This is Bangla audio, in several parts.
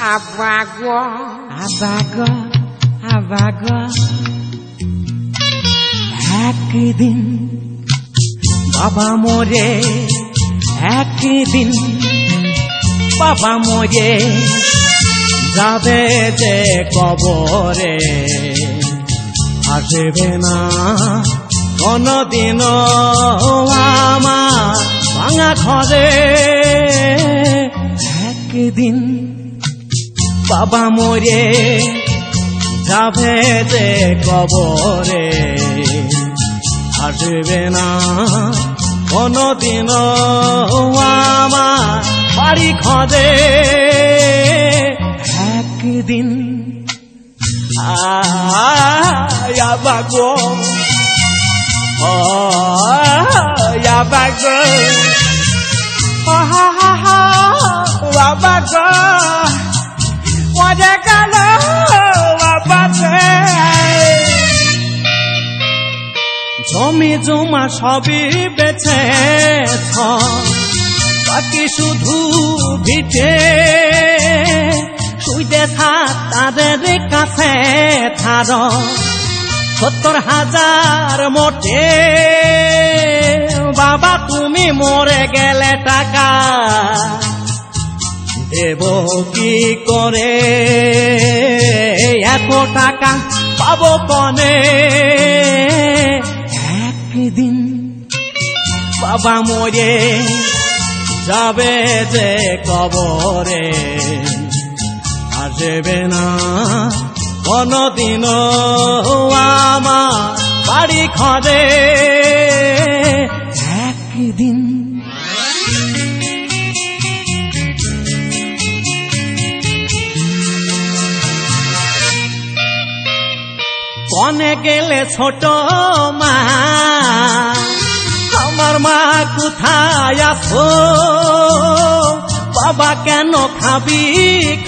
Abago, abago, abago. একদিন বাবা মরে, একদিন বাবা মরে যাবে যে কবরে, আসবে না কোনদিন আমার ভাঙা ঘরে। একদিন বাবা মরে যাবে যে কবরে, আসবে না কোনদিন আমার বাড়ি ঘরে। একদিন আবাগো, আবাগো, আবাগো, মজা গেল বাবাতে। জমি জমা সবই বেচেছ, বাকি শুধু ভিটে শুইতে থাক তাদের কাছে থার ৭০,০০০ মোটে। বাবা তুমি মরে গেলে টাকা দেব কি করে, এত টাকা পাবো কনে। একদিন বাবা মরে যাবে যে কবরে, আসবে না কোনদিন আমার বাড়ি ঘরে। একদিন কনে গেলে ছোট মা, আমার মা কোথায় আছো, বাবা কেন খাবি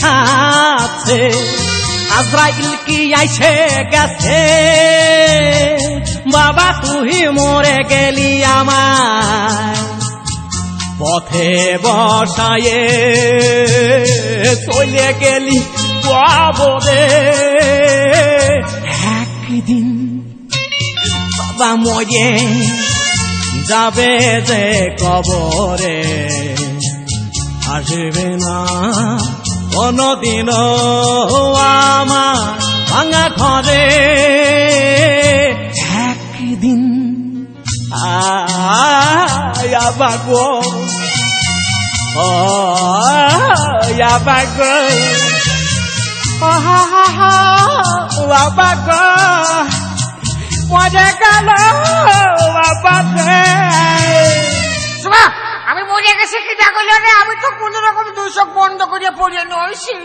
খাচ্ছে, আজরাইল কি আইছে গেছে, বাবা তুই মরে গেলি আমার পথে বসায়ে চলে গেলি কবরে। একদিন বাবা মরে যাবে যে কবরে, আসবে না কোনদিন আমার ভাঙা ঘরে। একদিন আবাগো, আবাগো, আবাগো, মজা গেল বাবাতে। আমি মরে গেছি কি দেখো, আমি তো কোন রকম ২০০ বন্ধ করে পড়ে নইছি।